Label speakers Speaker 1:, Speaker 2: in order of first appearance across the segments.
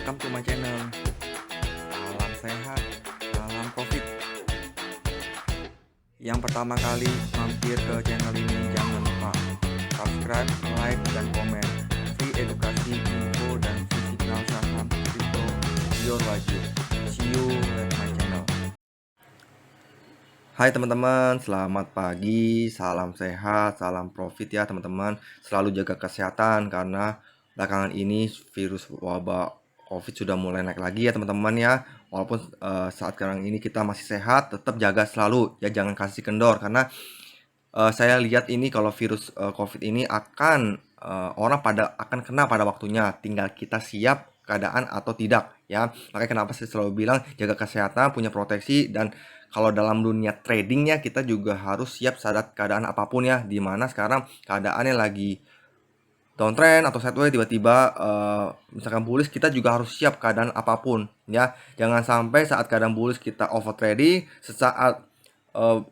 Speaker 1: welcome to my channel. Salam sehat, salam profit. Yang pertama kali mampir ke channel ini jangan lupa subscribe, like, dan komen. Free edukasi, info, dan fisikal saham kripto your wajib. See you at my channel. Hai teman-teman, selamat pagi, salam sehat, salam profit ya teman-teman. Selalu jaga kesehatan karena belakangan ini virus wabah COVID sudah mulai naik lagi ya teman-teman ya. Walaupun saat sekarang ini kita masih sehat, tetap jaga selalu ya, jangan kasih kendor karena saya lihat ini kalau virus COVID ini akan orang akan kena pada waktunya, tinggal kita siap keadaan atau tidak ya. Makanya kenapa saya selalu bilang jaga kesehatan, punya proteksi, dan kalau dalam dunia tradingnya kita juga harus siap saat keadaan apapun ya. Dimana sekarang keadaannya lagi downtrend atau sideways, tiba-tiba misalkan bullish, kita juga harus siap keadaan apapun ya. Jangan sampai saat keadaan bullish kita over trading, sesaat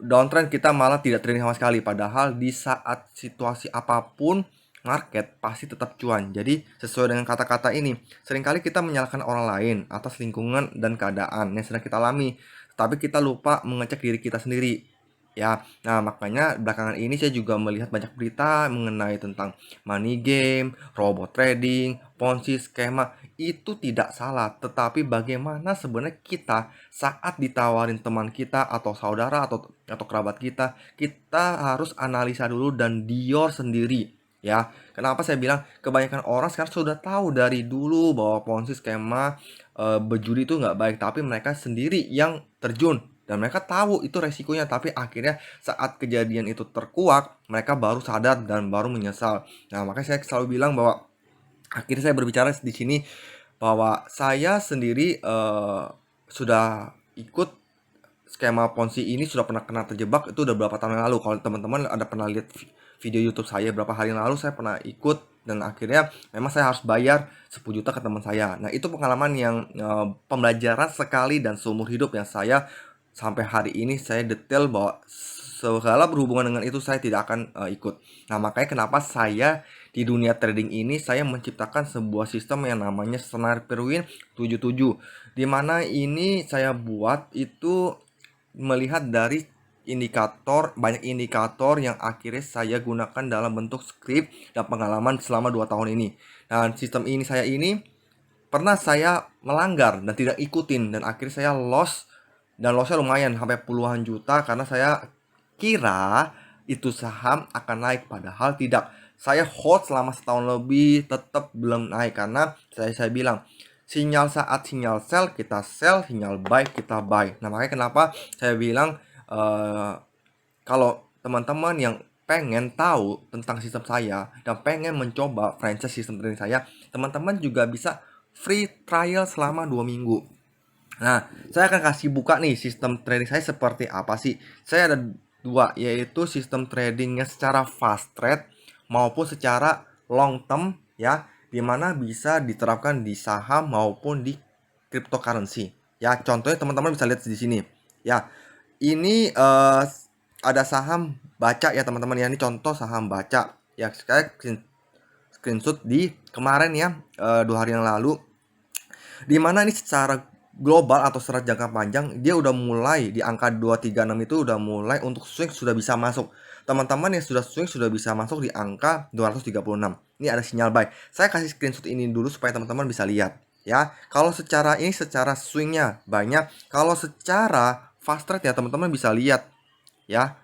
Speaker 1: downtrend kita malah tidak trading sama sekali. Padahal di saat situasi apapun market pasti tetap cuan. Jadi sesuai dengan kata-kata ini, seringkali kita menyalahkan orang lain atas lingkungan dan keadaan yang sedang kita alami, tapi kita lupa mengecek diri kita sendiri ya. Nah, makanya belakangan ini saya juga melihat banyak berita mengenai tentang money game, robot trading, ponzi, skema. Itu tidak salah, tetapi bagaimana sebenarnya kita saat ditawarin teman kita atau saudara atau kerabat kita, kita harus analisa dulu dan dior sendiri ya. Kenapa saya bilang kebanyakan orang sekarang sudah tahu dari dulu bahwa ponzi, skema, berjudi itu nggak baik, tapi mereka sendiri yang terjun dan mereka tahu itu resikonya, tapi akhirnya saat kejadian itu terkuak, mereka baru sadar dan baru menyesal. Nah, makanya saya selalu bilang bahwa akhirnya saya berbicara di sini bahwa saya sendiri sudah ikut skema ponzi ini, sudah pernah kena terjebak itu udah berapa tahun yang lalu. Kalau teman-teman ada pernah lihat video YouTube saya berapa hari yang lalu, saya pernah ikut dan akhirnya memang saya harus bayar 10 juta ke teman saya. Nah, itu pengalaman yang pembelajaran sekali dan seumur hidup yang saya sampai hari ini saya detail bahwa segala berhubungan dengan itu saya tidak akan ikut. Nah, makanya kenapa saya di dunia trading ini saya menciptakan sebuah sistem yang namanya Sniper Win 77, di mana ini saya buat itu melihat dari indikator, banyak indikator yang akhirnya saya gunakan dalam bentuk skrip dan pengalaman selama 2 tahun ini. Dan sistem ini pernah saya melanggar dan tidak ikutin, dan akhirnya saya loss, dan lossnya lumayan sampai puluhan juta karena saya kira itu saham akan naik, padahal tidak. Saya hold selama setahun lebih tetap belum naik karena saya bilang sinyal sell kita sell, sinyal buy kita buy. Nah, makanya kenapa saya bilang kalau teman-teman yang pengen tahu tentang sistem saya dan pengen mencoba franchise sistem trading saya, teman-teman juga bisa free trial selama 2 minggu. Nah, saya akan kasih buka nih sistem trading saya seperti apa sih. Saya ada dua, yaitu sistem tradingnya secara fast trade maupun secara long term ya, dimana bisa diterapkan di saham maupun di cryptocurrency ya. Contohnya teman-teman bisa lihat di sini ya. Ini ada saham baca ya teman-teman ya. Ini contoh saham baca ya. Saya screenshot di kemarin ya, 2 hari yang lalu, dimana ini secara global atau secara jangka panjang dia udah mulai di angka 236, itu udah mulai untuk swing sudah bisa masuk. Teman-teman yang sudah swing sudah bisa masuk di angka 236. Ini ada sinyal buy. Saya kasih screenshot ini dulu supaya teman-teman bisa lihat ya. Kalau secara swingnya banyak, kalau secara fast trade ya teman-teman bisa lihat ya.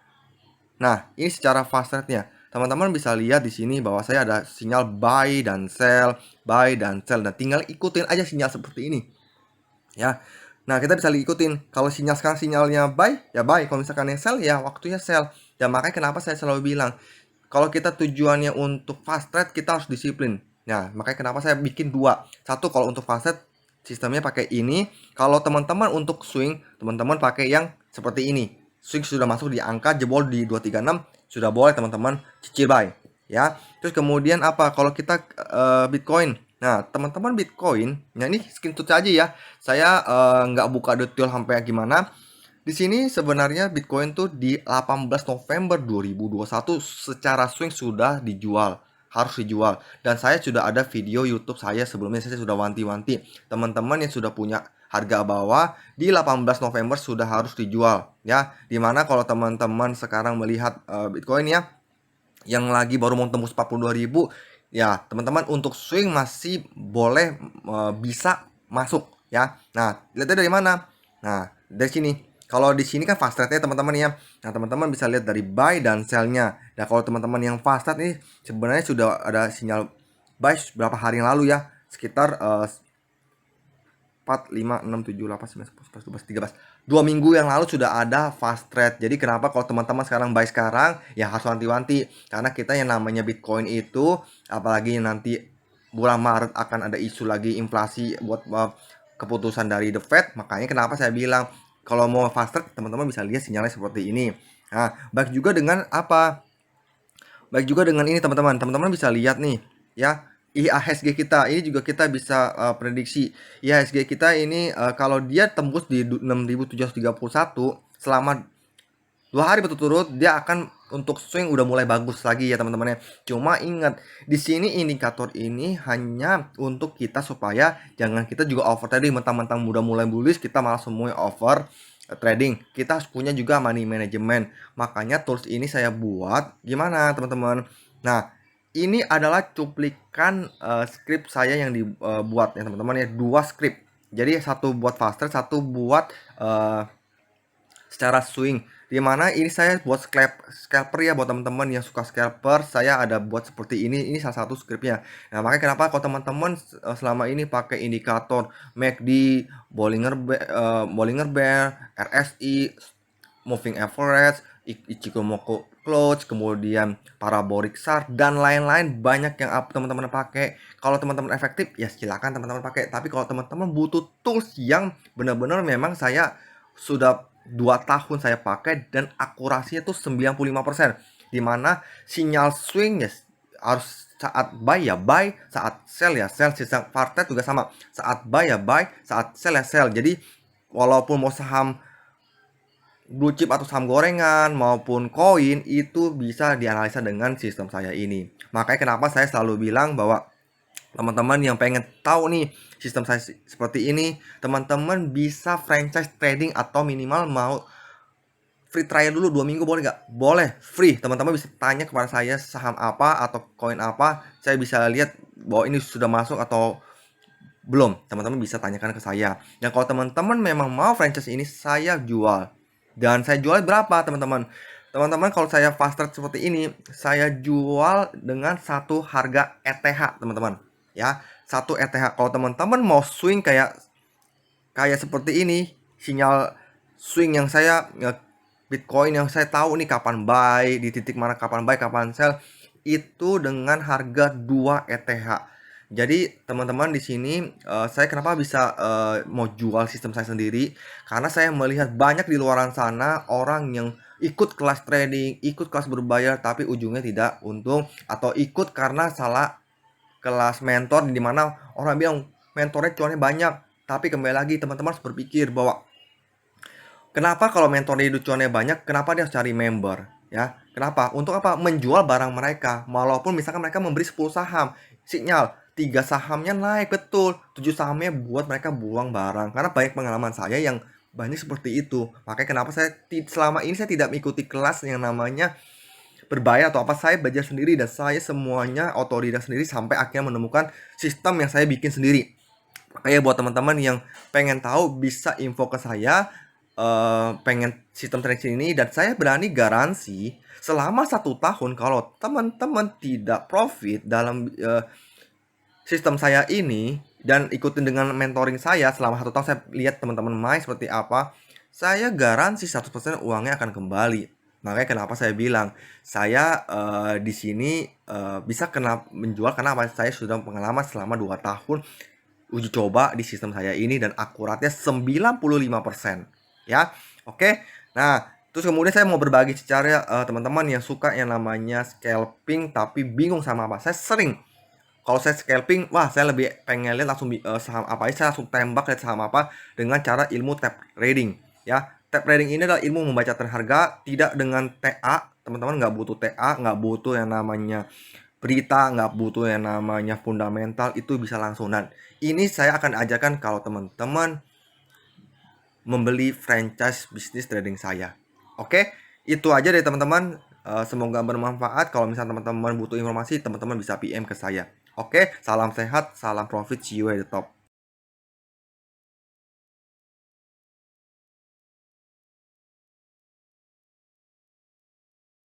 Speaker 1: Nah, ini secara fast trade-nya. Teman-teman bisa lihat di sini bahwa saya ada sinyal buy dan sell, dan tinggal ikutin aja sinyal seperti ini. Ya. Nah, kita bisa ikutin. Kalau sekarang sinyalnya buy, ya buy. Kalau misalkan yang sell, ya waktunya sell. Dan makanya kenapa saya selalu bilang, kalau kita tujuannya untuk fast trade, kita harus disiplin. Nah, makanya kenapa saya bikin dua. Satu, kalau untuk fast trade, sistemnya pakai ini. Kalau teman-teman untuk swing, teman-teman pakai yang seperti ini. Swing sudah masuk di angka jebol di 236, sudah boleh teman-teman cicil buy. Ya. Terus kemudian apa? Kalau kita Bitcoin. Nah, teman-teman Bitcoin, nah ini screenshot aja ya. Saya nggak buka detail sampai gimana. Di sini sebenarnya Bitcoin tuh di 18 November 2021 secara swing sudah dijual. harus dijual. Dan saya sudah ada video YouTube saya sebelumnya, saya sudah wanti-wanti teman-teman yang sudah punya harga bawah di 18 November sudah harus dijual ya. Dimana kalau teman-teman sekarang melihat Bitcoin ya yang lagi baru mau tembus 42.000 ya, teman-teman untuk swing masih boleh bisa masuk ya. Nah, lihatnya dari mana? Nah, dari sini. Kalau di sini kan fast trade ya teman-teman ya. Nah, teman-teman bisa lihat dari buy dan sell-nya. Nah, kalau teman-teman yang fast trade ini sebenarnya sudah ada sinyal buy berapa hari yang lalu ya. Sekitar 4, 5, 6, 7, 8, 9, 10, 11, 12, 13 2 minggu yang lalu sudah ada fast trade. Jadi kenapa kalau teman-teman sekarang buy sekarang ya harus wanti-wanti. Karena kita yang namanya Bitcoin itu, apalagi nanti bulan Maret akan ada isu lagi inflasi buat keputusan dari The Fed. Makanya kenapa saya bilang kalau mau fast trade teman-teman bisa lihat sinyalnya seperti ini. Nah, baik juga dengan apa? Baik juga dengan ini teman-teman. Teman-teman bisa lihat nih ya. IHSG kita ini juga kita bisa prediksi IHSG kita ini kalau dia tembus di 6.731 selama 2 hari berturut-turut dia akan untuk swing udah mulai bagus lagi ya teman-teman ya. Cuma ingat di sini indikator ini hanya untuk kita supaya jangan kita juga over trading mentang-mentang udah mulai bullish kita malah semua over trading. Kita harus punya juga money management. Makanya tools ini saya buat gimana teman-teman. Nah, ini adalah cuplikan script saya yang dibuat ya teman-teman ya, 2 script. Jadi satu buat faster, satu buat secara swing. Dimana ini saya buat scalper ya buat teman-teman yang suka scalper, saya ada buat seperti ini salah satu scriptnya. Nah, makanya kenapa kalau teman-teman selama ini pakai indikator MACD, Bollinger Band, RSI, Moving Average, Ichimoku Close, kemudian Parabolic SAR dan lain-lain banyak yang teman-teman pakai. Kalau teman-teman efektif ya silakan teman-teman pakai. Tapi kalau teman-teman butuh tools yang benar-benar memang saya sudah 2 tahun saya pakai dan akurasinya tuh 95%. Dimana sinyal swing ya harus saat buy ya buy, saat sell ya sell. Sistem partai juga sama. Saat buy ya buy, saat sell ya sell. Jadi walaupun mau saham blue chip atau saham gorengan maupun koin itu bisa dianalisa dengan sistem saya ini. Makanya kenapa saya selalu bilang bahwa teman-teman yang pengen tahu nih sistem saya seperti ini, teman-teman bisa franchise trading atau minimal mau free trial dulu 2 minggu boleh nggak? Boleh, free. Teman-teman bisa tanya kepada saya saham apa atau koin apa, saya bisa lihat bahwa ini sudah masuk atau belum. Teman-teman bisa tanyakan ke saya. Dan kalau teman-teman memang mau franchise ini, saya jual. Dan saya jual berapa teman-teman? Teman-teman kalau saya fast trade seperti ini, saya jual dengan satu harga ETH teman-teman. Ya, satu ETH. Kalau teman-teman mau swing kayak seperti ini, sinyal swing yang saya Bitcoin yang saya tahu nih kapan buy, di titik mana kapan buy, kapan sell, itu dengan harga 2 ETH. Jadi teman-teman di sini saya kenapa bisa mau jual sistem saya sendiri karena saya melihat banyak di luaran sana orang yang ikut kelas trading, ikut kelas berbayar tapi ujungnya tidak untung atau ikut karena salah kelas mentor di mana orang bilang mentornya cuannya banyak. Tapi kembali lagi teman-teman harus berpikir bahwa kenapa kalau mentornya itu cuannya banyak, kenapa dia harus cari member ya? Kenapa? Untuk apa? Menjual barang mereka. Walaupun misalkan mereka memberi 10 saham, sinyal 3 sahamnya naik betul, 7 sahamnya buat mereka buang barang. Karena banyak pengalaman saya yang banyak seperti itu. Makanya kenapa saya selama ini saya tidak mengikuti kelas yang namanya berbayar atau apa, saya belajar sendiri dan saya semuanya otodidak sendiri sampai akhirnya menemukan sistem yang saya bikin sendiri. Makanya buat teman-teman yang pengen tahu bisa info ke saya, pengen sistem trading ini dan saya berani garansi selama 1 tahun kalau teman-teman tidak profit dalam sistem saya ini dan ikutin dengan mentoring saya selama 1 tahun, saya lihat teman-teman main seperti apa, saya garansi 100% uangnya akan kembali. Makanya kenapa saya bilang saya di sini bisa menjual karena apa? Saya sudah pengalaman selama 2 tahun uji coba di sistem saya ini dan akuratnya 95% ya. Oke. Nah, terus kemudian saya mau berbagi secara teman-teman yang suka yang namanya scalping tapi bingung sama apa. Saya sering kalau saya scalping, wah saya lebih pengen lihat langsung saham apa aja, saya langsung tembak lihat saham apa dengan cara ilmu tap trading ya. Tap trading ini adalah ilmu membaca tren harga, tidak dengan TA. Teman-teman nggak butuh TA, nggak butuh yang namanya berita, nggak butuh yang namanya fundamental, itu bisa langsung. Dan ini saya akan ajarkan kalau teman-teman membeli franchise bisnis trading saya. Oke, itu aja dari teman-teman. Semoga bermanfaat. Kalau misalnya teman-teman butuh informasi, teman-teman bisa PM ke saya. Oke, salam sehat, salam profit, see you at the top.